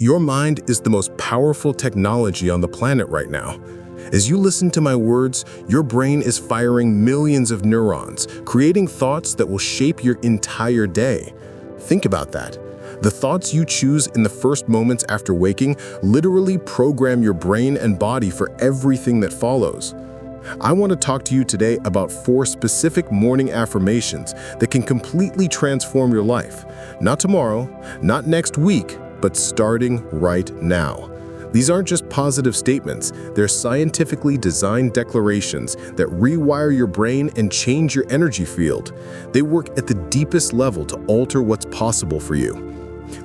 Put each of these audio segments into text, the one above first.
Your mind is the most powerful technology on the planet right now. As you listen to my words, your brain is firing millions of neurons, creating thoughts that will shape your entire day. Think about that. The thoughts you choose in the first moments after waking literally program your brain and body for everything that follows. I want to talk to you today about 4 specific morning affirmations that can completely transform your life. Not tomorrow, not next week, but starting right now. These aren't just positive statements, they're scientifically designed declarations that rewire your brain and change your energy field. They work at the deepest level to alter what's possible for you.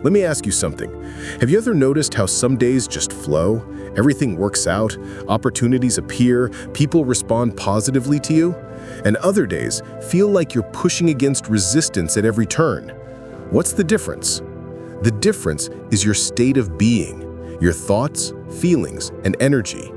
Let me ask you something. Have you ever noticed how some days just flow? Everything works out, opportunities appear, people respond positively to you? And other days feel like you're pushing against resistance at every turn. What's the difference? The difference is your state of being, your thoughts, feelings, and energy.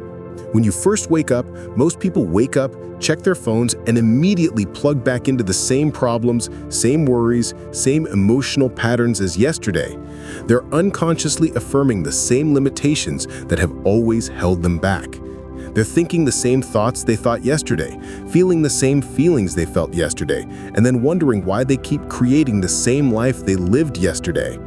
When you first wake up, most people wake up, check their phones, and immediately plug back into the same problems, same worries, same emotional patterns as yesterday. They're unconsciously affirming the same limitations that have always held them back. They're thinking the same thoughts they thought yesterday, feeling the same feelings they felt yesterday, and then wondering why they keep creating the same life they lived yesterday.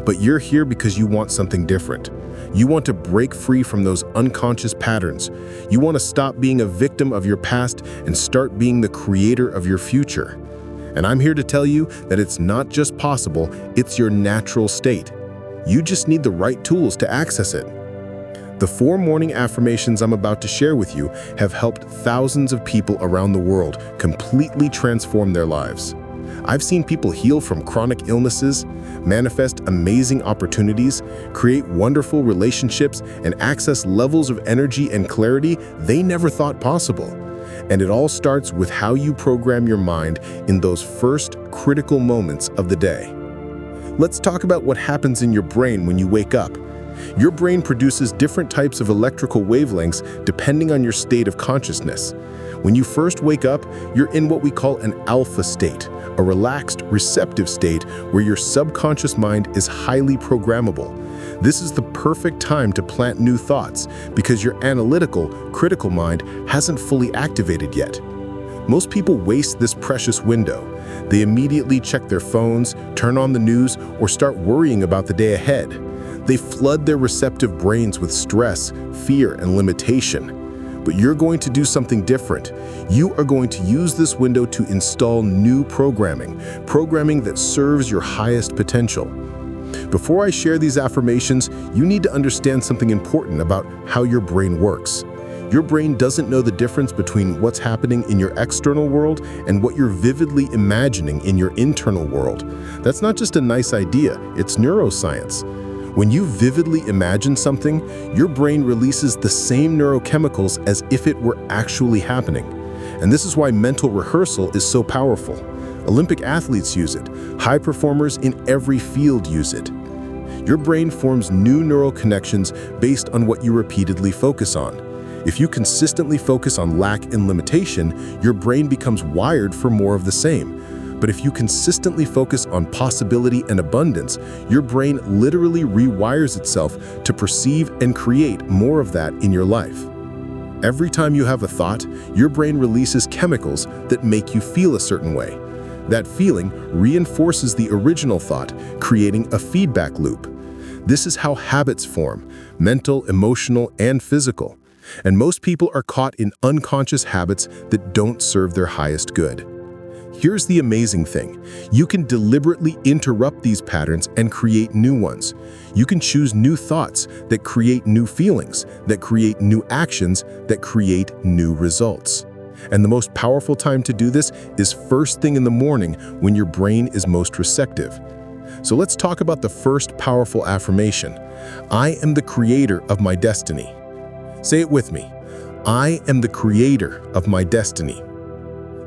But you're here because you want something different. You want to break free from those unconscious patterns. You want to stop being a victim of your past and start being the creator of your future. And I'm here to tell you that it's not just possible, it's your natural state. You just need the right tools to access it. The 4 morning affirmations I'm about to share with you have helped thousands of people around the world completely transform their lives. I've seen people heal from chronic illnesses, manifest amazing opportunities, create wonderful relationships, and access levels of energy and clarity they never thought possible. And it all starts with how you program your mind in those first critical moments of the day. Let's talk about what happens in your brain when you wake up. Your brain produces different types of electrical wavelengths depending on your state of consciousness. When you first wake up, you're in what we call an alpha state, a relaxed, receptive state where your subconscious mind is highly programmable. This is the perfect time to plant new thoughts because your analytical, critical mind hasn't fully activated yet. Most people waste this precious window. They immediately check their phones, turn on the news, or start worrying about the day ahead. They flood their receptive brains with stress, fear, and limitation. But you're going to do something different. You are going to use this window to install new programming that serves your highest potential. Before I share these affirmations, you need to understand something important about how your brain works. Your brain doesn't know the difference between what's happening in your external world and what you're vividly imagining in your internal world. That's not just a nice idea, it's neuroscience. When you vividly imagine something, your brain releases the same neurochemicals as if it were actually happening. And this is why mental rehearsal is so powerful. Olympic athletes use it. High performers in every field use it. Your brain forms new neural connections based on what you repeatedly focus on. If you consistently focus on lack and limitation, your brain becomes wired for more of the same. But if you consistently focus on possibility and abundance, your brain literally rewires itself to perceive and create more of that in your life. Every time you have a thought, your brain releases chemicals that make you feel a certain way. That feeling reinforces the original thought, creating a feedback loop. This is how habits form: mental, emotional, and physical. And most people are caught in unconscious habits that don't serve their highest good. Here's the amazing thing. You can deliberately interrupt these patterns and create new ones. You can choose new thoughts that create new feelings, that create new actions, that create new results. And the most powerful time to do this is first thing in the morning when your brain is most receptive. So let's talk about the first powerful affirmation. I am the creator of my destiny. Say it with me. I am the creator of my destiny.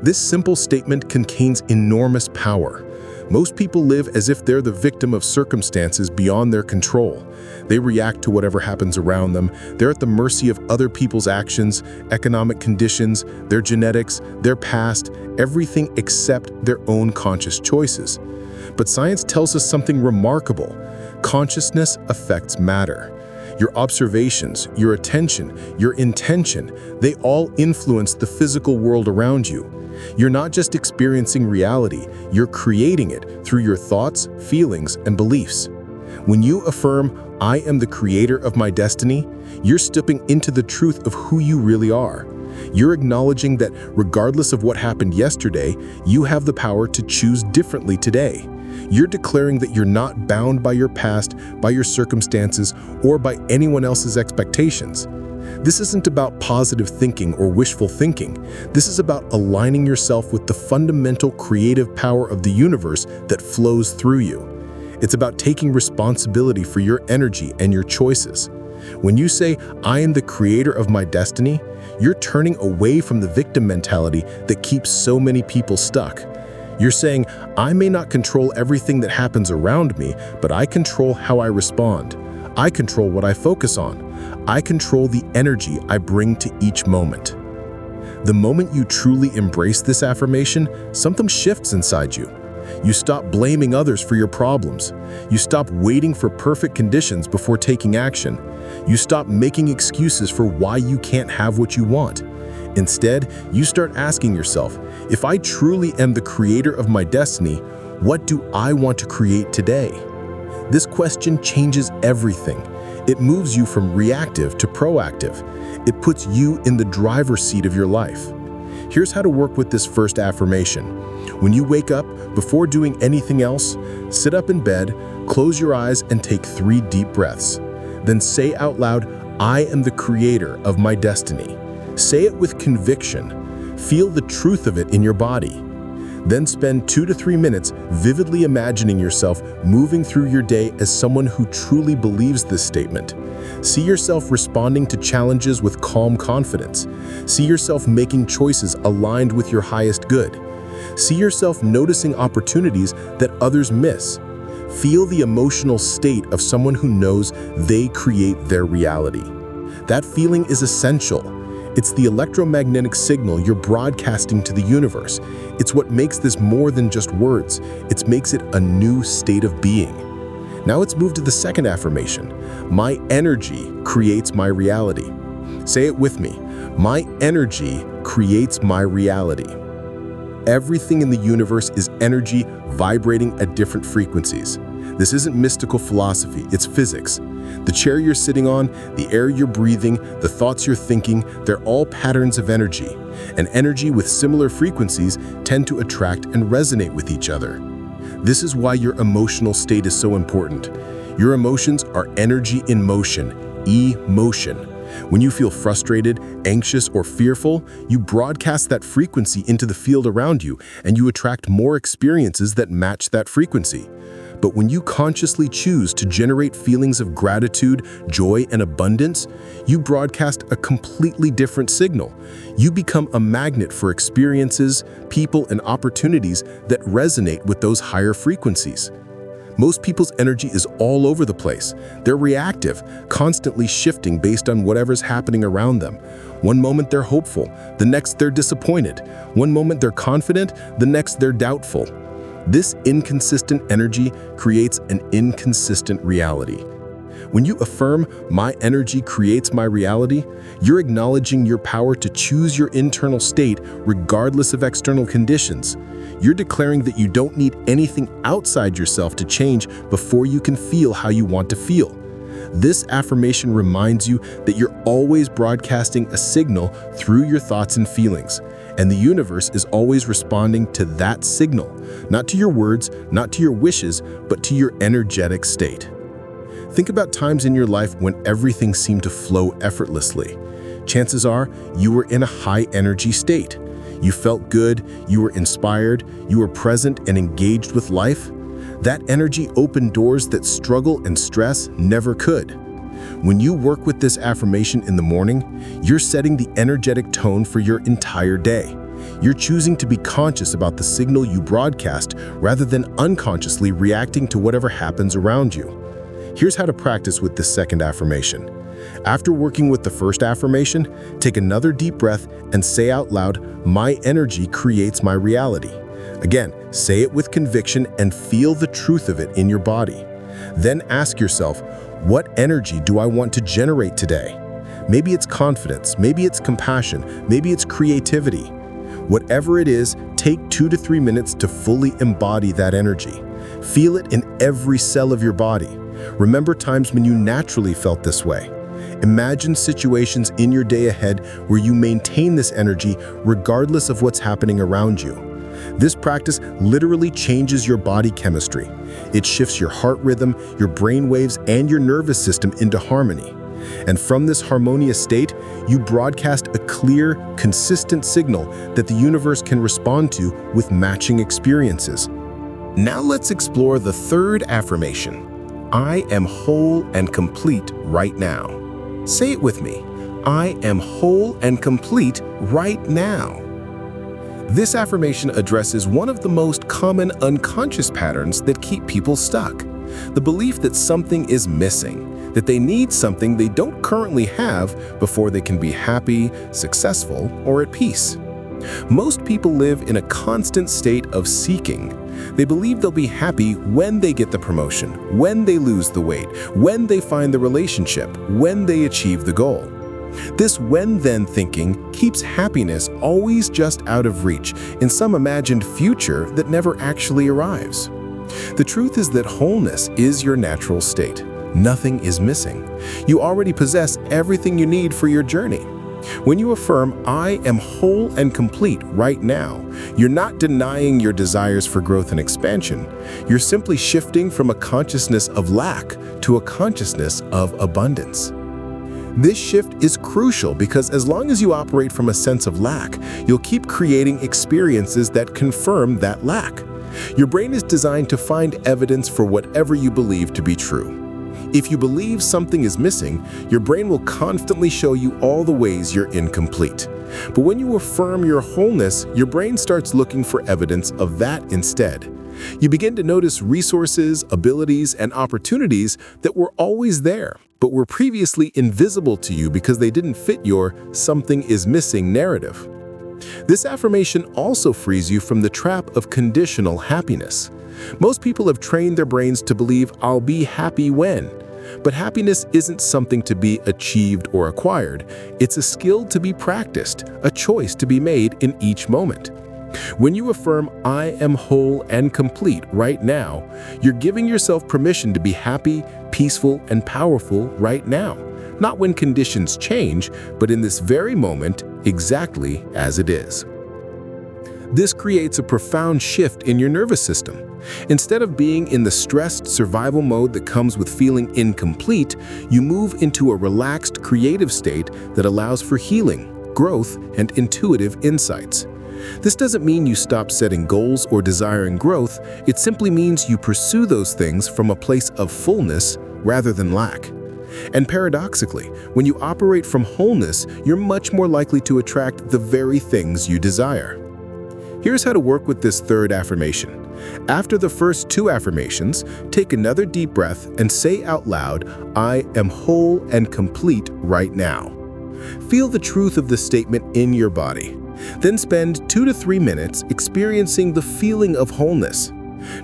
This simple statement contains enormous power. Most people live as if they're the victim of circumstances beyond their control. They react to whatever happens around them. They're at the mercy of other people's actions, economic conditions, their genetics, their past, everything except their own conscious choices. But science tells us something remarkable. Consciousness affects matter. Your observations, your attention, your intention, they all influence the physical world around you. You're not just experiencing reality, you're creating it through your thoughts, feelings, and beliefs. When you affirm, "I am the creator of my destiny," you're stepping into the truth of who you really are. You're acknowledging that regardless of what happened yesterday, you have the power to choose differently today. You're declaring that you're not bound by your past, by your circumstances, or by anyone else's expectations. This isn't about positive thinking or wishful thinking. This is about aligning yourself with the fundamental creative power of the universe that flows through you. It's about taking responsibility for your energy and your choices. When you say, "I am the creator of my destiny," you're turning away from the victim mentality that keeps so many people stuck. You're saying, "I may not control everything that happens around me, but I control how I respond. I control what I focus on. I control the energy I bring to each moment." The moment you truly embrace this affirmation, something shifts inside you. You stop blaming others for your problems. You stop waiting for perfect conditions before taking action. You stop making excuses for why you can't have what you want. Instead, you start asking yourself, "If I truly am the creator of my destiny, what do I want to create today?" This question changes everything. It moves you from reactive to proactive. It puts you in the driver's seat of your life. Here's how to work with this first affirmation. When you wake up, before doing anything else, sit up in bed, close your eyes, and take 3 deep breaths. Then say out loud, "I am the creator of my destiny." Say it with conviction. Feel the truth of it in your body. Then spend 2 to 3 minutes vividly imagining yourself moving through your day as someone who truly believes this statement. See yourself responding to challenges with calm confidence. See yourself making choices aligned with your highest good. See yourself noticing opportunities that others miss. Feel the emotional state of someone who knows they create their reality. That feeling is essential. It's the electromagnetic signal you're broadcasting to the universe. It's what makes this more than just words. It makes it a new state of being. Now let's move to the second affirmation. My energy creates my reality. Say it with me. My energy creates my reality. Everything in the universe is energy vibrating at different frequencies. This isn't mystical philosophy, it's physics. The chair you're sitting on, the air you're breathing, the thoughts you're thinking, they're all patterns of energy. And energy with similar frequencies tend to attract and resonate with each other. This is why your emotional state is so important. Your emotions are energy in motion, emotion. When you feel frustrated, anxious, or fearful, you broadcast that frequency into the field around you, and you attract more experiences that match that frequency. But when you consciously choose to generate feelings of gratitude, joy, and abundance, you broadcast a completely different signal. You become a magnet for experiences, people, and opportunities that resonate with those higher frequencies. Most people's energy is all over the place. They're reactive, constantly shifting based on whatever's happening around them. One moment they're hopeful, the next they're disappointed. One moment they're confident, the next they're doubtful. This inconsistent energy creates an inconsistent reality. When you affirm, "My energy creates my reality," you're acknowledging your power to choose your internal state regardless of external conditions. You're declaring that you don't need anything outside yourself to change before you can feel how you want to feel. This affirmation reminds you that you're always broadcasting a signal through your thoughts and feelings, and the universe is always responding to that signal, not to your words, not to your wishes, but to your energetic state. Think about times in your life when everything seemed to flow effortlessly. Chances are you were in a high energy state. You felt good, you were inspired, you were present and engaged with life. That energy opened doors that struggle and stress never could. When you work with this affirmation in the morning, you're setting the energetic tone for your entire day. You're choosing to be conscious about the signal you broadcast rather than unconsciously reacting to whatever happens around you. Here's how to practice with this second affirmation. After working with the first affirmation, take another deep breath and say out loud, "My energy creates my reality." Again, say it with conviction and feel the truth of it in your body. Then ask yourself, what energy do I want to generate today? Maybe it's confidence, maybe it's compassion, maybe it's creativity. Whatever it is, take 2 to 3 minutes to fully embody that energy. Feel it in every cell of your body. Remember times when you naturally felt this way. Imagine situations in your day ahead where you maintain this energy regardless of what's happening around you. This practice literally changes your body chemistry. It shifts your heart rhythm, your brain waves, and your nervous system into harmony. And from this harmonious state, you broadcast a clear, consistent signal that the universe can respond to with matching experiences. Now let's explore the third affirmation. I am whole and complete right now. Say it with me. I am whole and complete right now. This affirmation addresses one of the most common unconscious patterns that keep people stuck. The belief that something is missing, that they need something they don't currently have before they can be happy, successful, or at peace. Most people live in a constant state of seeking. They believe they'll be happy when they get the promotion, when they lose the weight, when they find the relationship, when they achieve the goal. This when-then thinking keeps happiness always just out of reach in some imagined future that never actually arrives. The truth is that wholeness is your natural state. Nothing is missing. You already possess everything you need for your journey. When you affirm, I am whole and complete right now, you're not denying your desires for growth and expansion. You're simply shifting from a consciousness of lack to a consciousness of abundance. This shift is crucial because as long as you operate from a sense of lack, you'll keep creating experiences that confirm that lack. Your brain is designed to find evidence for whatever you believe to be true. If you believe something is missing, your brain will constantly show you all the ways you're incomplete. But when you affirm your wholeness, your brain starts looking for evidence of that instead. You begin to notice resources, abilities, and opportunities that were always there, but were previously invisible to you because they didn't fit your "something is missing" narrative. This affirmation also frees you from the trap of conditional happiness. Most people have trained their brains to believe I'll be happy when. But happiness isn't something to be achieved or acquired. It's a skill to be practiced, a choice to be made in each moment. When you affirm, I am whole and complete right now, you're giving yourself permission to be happy, peaceful, and powerful right now. Not when conditions change, but in this very moment, exactly as it is. This creates a profound shift in your nervous system. Instead of being in the stressed survival mode that comes with feeling incomplete, you move into a relaxed, creative state that allows for healing, growth, and intuitive insights. This doesn't mean you stop setting goals or desiring growth. It simply means you pursue those things from a place of fullness rather than lack. And paradoxically, when you operate from wholeness, you're much more likely to attract the very things you desire. Here's how to work with this third affirmation. After the first 2 affirmations, take another deep breath and say out loud, I am whole and complete right now. Feel the truth of the statement in your body. Then spend 2 to 3 minutes experiencing the feeling of wholeness.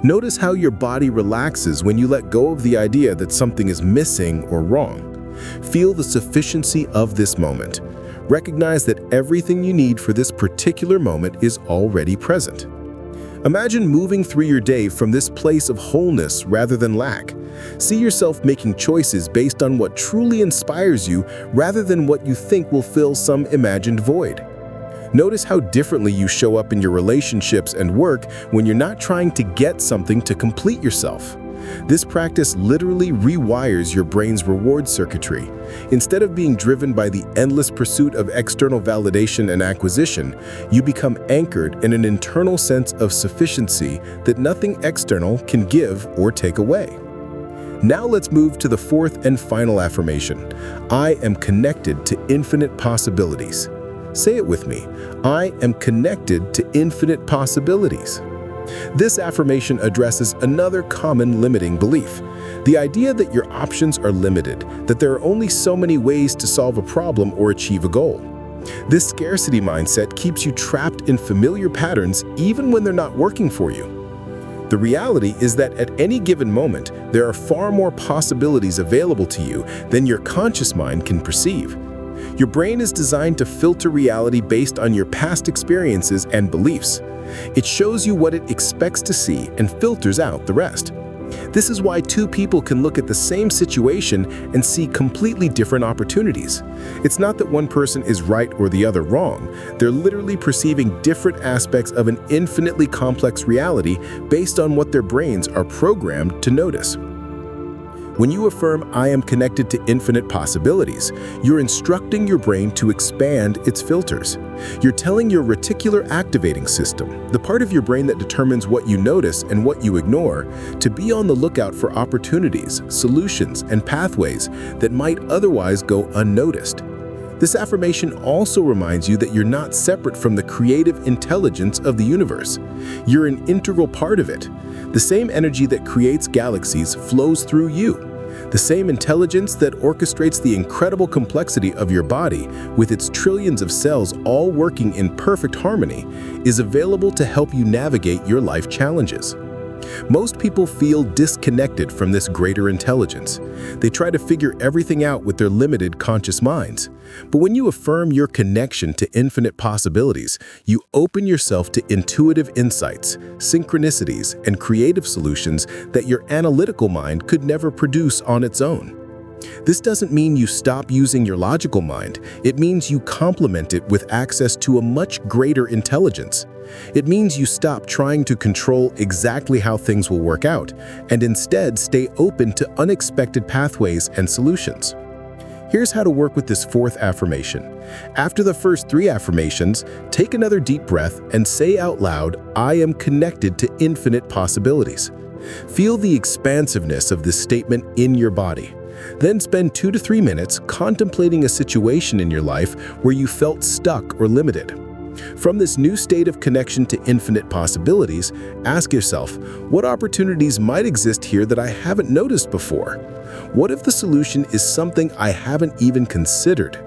Notice how your body relaxes when you let go of the idea that something is missing or wrong. Feel the sufficiency of this moment. Recognize that everything you need for this particular moment is already present. Imagine moving through your day from this place of wholeness rather than lack. See yourself making choices based on what truly inspires you rather than what you think will fill some imagined void. Notice how differently you show up in your relationships and work when you're not trying to get something to complete yourself. This practice literally rewires your brain's reward circuitry. Instead of being driven by the endless pursuit of external validation and acquisition, you become anchored in an internal sense of sufficiency that nothing external can give or take away. Now let's move to the fourth and final affirmation. I am connected to infinite possibilities. Say it with me. I am connected to infinite possibilities. This affirmation addresses another common limiting belief, the idea that your options are limited, that there are only so many ways to solve a problem or achieve a goal. This scarcity mindset keeps you trapped in familiar patterns even when they're not working for you. The reality is that at any given moment, there are far more possibilities available to you than your conscious mind can perceive. Your brain is designed to filter reality based on your past experiences and beliefs. It shows you what it expects to see and filters out the rest. This is why two people can look at the same situation and see completely different opportunities. It's not that one person is right or the other wrong. They're literally perceiving different aspects of an infinitely complex reality based on what their brains are programmed to notice. When you affirm, "I am connected to infinite possibilities," you're instructing your brain to expand its filters. You're telling your reticular activating system, the part of your brain that determines what you notice and what you ignore, to be on the lookout for opportunities, solutions, and pathways that might otherwise go unnoticed. This affirmation also reminds you that you're not separate from the creative intelligence of the universe. You're an integral part of it. The same energy that creates galaxies flows through you. The same intelligence that orchestrates the incredible complexity of your body, with its trillions of cells all working in perfect harmony, is available to help you navigate your life challenges. Most people feel disconnected from this greater intelligence. They try to figure everything out with their limited conscious minds. But when you affirm your connection to infinite possibilities, you open yourself to intuitive insights, synchronicities, and creative solutions that your analytical mind could never produce on its own. This doesn't mean you stop using your logical mind. It means you complement it with access to a much greater intelligence. It means you stop trying to control exactly how things will work out, and instead stay open to unexpected pathways and solutions. Here's how to work with this fourth affirmation. After the first three affirmations, take another deep breath and say out loud, "I am connected to infinite possibilities." Feel the expansiveness of this statement in your body. Then spend 2 to 3 minutes contemplating a situation in your life where you felt stuck or limited. From this new state of connection to infinite possibilities, ask yourself, what opportunities might exist here that I haven't noticed before? What if the solution is something I haven't even considered?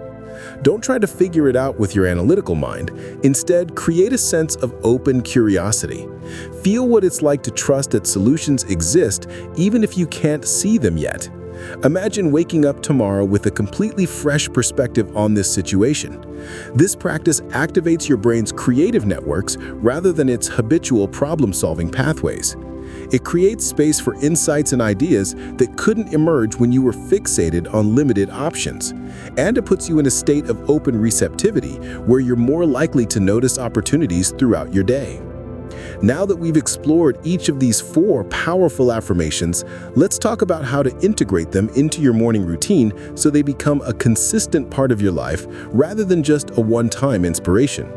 Don't try to figure it out with your analytical mind. Instead, create a sense of open curiosity. Feel what it's like to trust that solutions exist even if you can't see them yet. Imagine waking up tomorrow with a completely fresh perspective on this situation. This practice activates your brain's creative networks rather than its habitual problem-solving pathways. It creates space for insights and ideas that couldn't emerge when you were fixated on limited options. And it puts you in a state of open receptivity where you're more likely to notice opportunities throughout your day. Now that we've explored each of these 4 powerful affirmations, let's talk about how to integrate them into your morning routine so they become a consistent part of your life rather than just a one-time inspiration.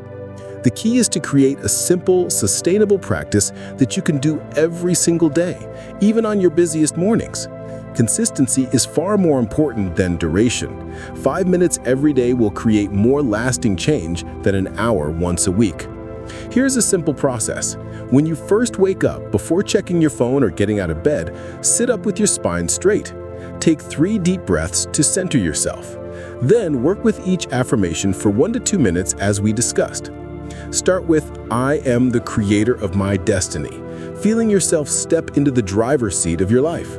The key is to create a simple, sustainable practice that you can do every single day, even on your busiest mornings. Consistency is far more important than duration. 5 minutes every day will create more lasting change than an hour once a week. Here's a simple process. When you first wake up, before checking your phone or getting out of bed, sit up with your spine straight. Take 3 deep breaths to center yourself. Then work with each affirmation for 1 to 2 minutes as we discussed. Start with, "I am the creator of my destiny," feeling yourself step into the driver's seat of your life.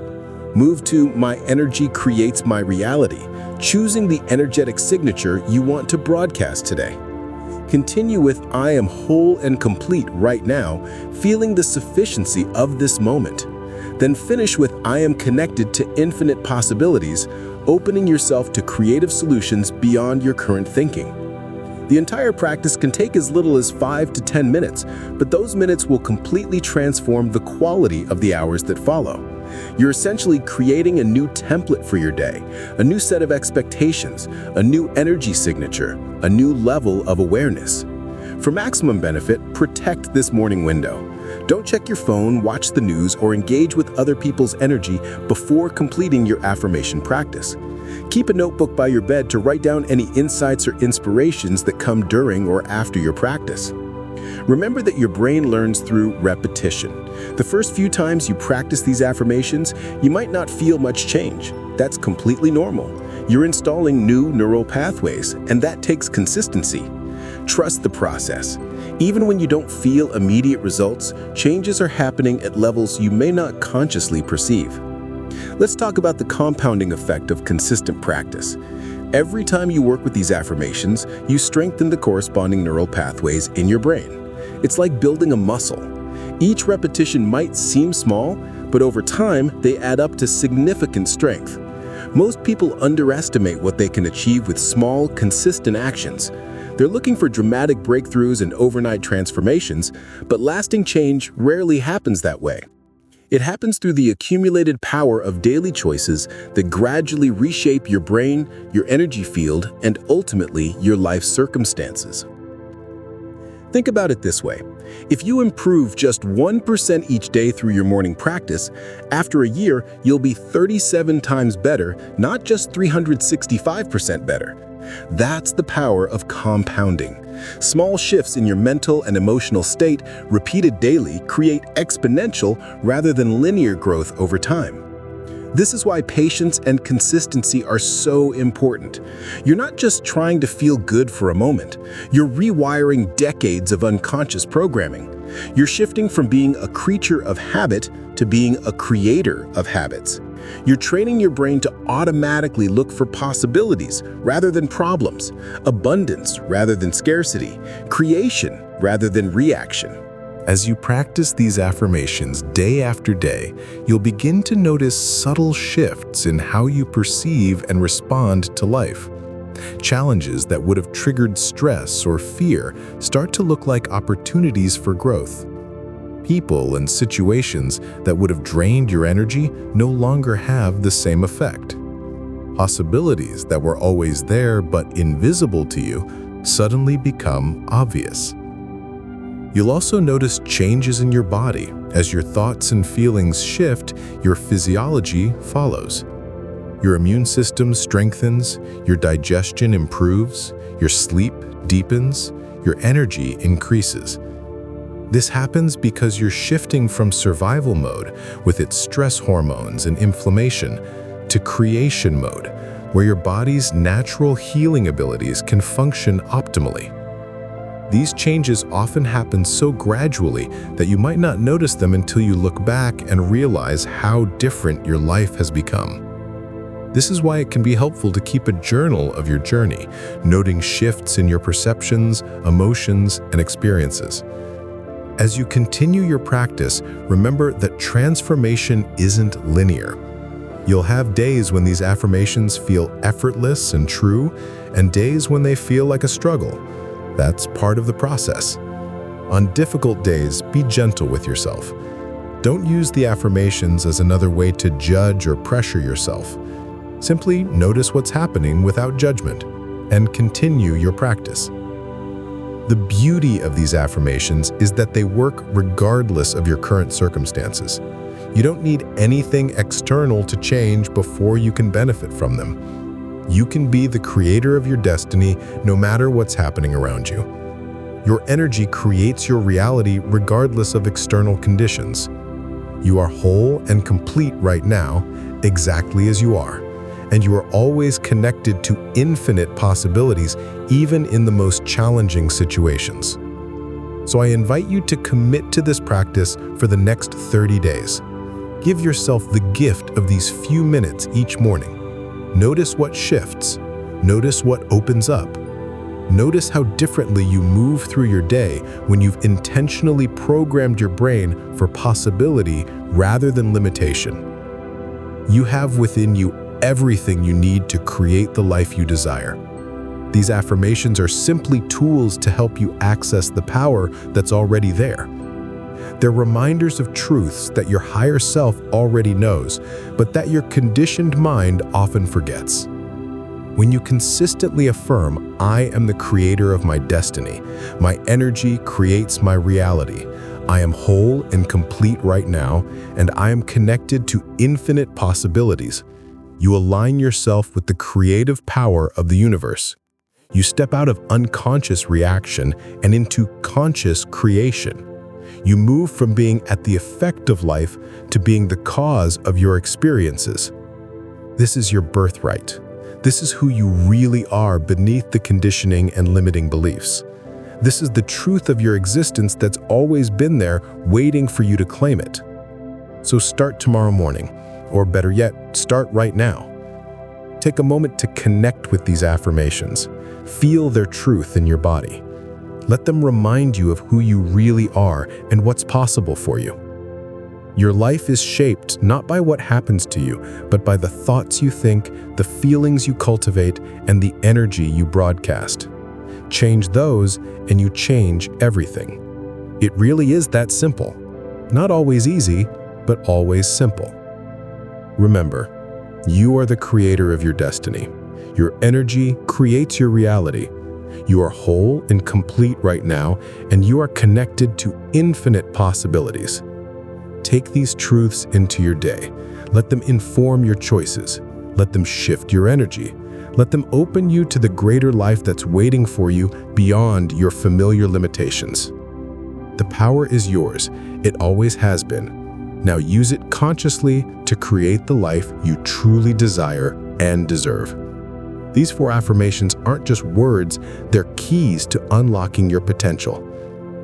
Move to, "My energy creates my reality," choosing the energetic signature you want to broadcast today. Continue with, "I am whole and complete right now," feeling the sufficiency of this moment. Then finish with, "I am connected to infinite possibilities," opening yourself to creative solutions beyond your current thinking. The entire practice can take as little as 5 to 10 minutes, but those minutes will completely transform the quality of the hours that follow. You're essentially creating a new template for your day, a new set of expectations, a new energy signature, a new level of awareness. For maximum benefit, protect this morning window. Don't check your phone, watch the news, or engage with other people's energy before completing your affirmation practice. Keep a notebook by your bed to write down any insights or inspirations that come during or after your practice. Remember that your brain learns through repetition. The first few times you practice these affirmations, you might not feel much change. That's completely normal. You're installing new neural pathways, and that takes consistency. Trust the process. Even when you don't feel immediate results, changes are happening at levels you may not consciously perceive. Let's talk about the compounding effect of consistent practice. Every time you work with these affirmations, you strengthen the corresponding neural pathways in your brain. It's like building a muscle. Each repetition might seem small, but over time, they add up to significant strength. Most people underestimate what they can achieve with small, consistent actions. They're looking for dramatic breakthroughs and overnight transformations, but lasting change rarely happens that way. It happens through the accumulated power of daily choices that gradually reshape your brain, your energy field, and ultimately your life circumstances. Think about it this way. If you improve just 1% each day through your morning practice, after a year, you'll be 37 times better, not just 365% better. That's the power of compounding. Small shifts in your mental and emotional state, repeated daily, create exponential rather than linear growth over time. This is why patience and consistency are so important. You're not just trying to feel good for a moment. You're rewiring decades of unconscious programming. You're shifting from being a creature of habit to being a creator of habits. You're training your brain to automatically look for possibilities rather than problems, abundance rather than scarcity, creation rather than reaction. As you practice these affirmations day after day, you'll begin to notice subtle shifts in how you perceive and respond to life. Challenges that would have triggered stress or fear start to look like opportunities for growth. People and situations that would have drained your energy no longer have the same effect. Possibilities that were always there but invisible to you suddenly become obvious. You'll also notice changes in your body. As your thoughts and feelings shift, your physiology follows. Your immune system strengthens, your digestion improves, your sleep deepens, your energy increases. This happens because you're shifting from survival mode with its stress hormones and inflammation to creation mode, where your body's natural healing abilities can function optimally. These changes often happen so gradually that you might not notice them until you look back and realize how different your life has become. This is why it can be helpful to keep a journal of your journey, noting shifts in your perceptions, emotions, and experiences. As you continue your practice, remember that transformation isn't linear. You'll have days when these affirmations feel effortless and true, and days when they feel like a struggle. That's part of the process. On difficult days, be gentle with yourself. Don't use the affirmations as another way to judge or pressure yourself. Simply notice what's happening without judgment and continue your practice. The beauty of these affirmations is that they work regardless of your current circumstances. You don't need anything external to change before you can benefit from them. You can be the creator of your destiny no matter what's happening around you. Your energy creates your reality regardless of external conditions. You are whole and complete right now, exactly as you are, and you are always connected to infinite possibilities, even in the most challenging situations. So I invite you to commit to this practice for the next 30 days. Give yourself the gift of these few minutes each morning. Notice what shifts. Notice what opens up. Notice how differently you move through your day when you've intentionally programmed your brain for possibility rather than limitation. You have within you everything you need to create the life you desire. These affirmations are simply tools to help you access the power that's already there. They're reminders of truths that your higher self already knows, but that your conditioned mind often forgets. When you consistently affirm, "I am the creator of my destiny. My energy creates my reality. I am whole and complete right now, and I am connected to infinite possibilities," you align yourself with the creative power of the universe. You step out of unconscious reaction and into conscious creation. You move from being at the effect of life to being the cause of your experiences. This is your birthright. This is who you really are beneath the conditioning and limiting beliefs. This is the truth of your existence that's always been there, waiting for you to claim it. So start tomorrow morning, or better yet, start right now. Take a moment to connect with these affirmations. Feel their truth in your body. Let them remind you of who you really are and what's possible for you. Your life is shaped not by what happens to you, but by the thoughts you think, the feelings you cultivate, and the energy you broadcast. Change those, and you change everything. It really is that simple. Not always easy, but always simple. Remember, you are the creator of your destiny. Your energy creates your reality. You are whole and complete right now, and you are connected to infinite possibilities. Take these truths into your day. Let them inform your choices. Let them shift your energy. Let them open you to the greater life that's waiting for you beyond your familiar limitations. The power is yours. It always has been. Now use it consciously to create the life you truly desire and deserve. These 4 affirmations aren't just words, they're keys to unlocking your potential.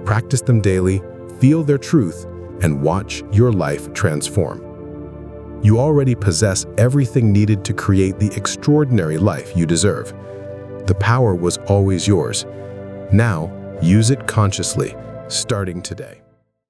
Practice them daily, feel their truth, and watch your life transform. You already possess everything needed to create the extraordinary life you deserve. The power was always yours. Now, use it consciously, starting today.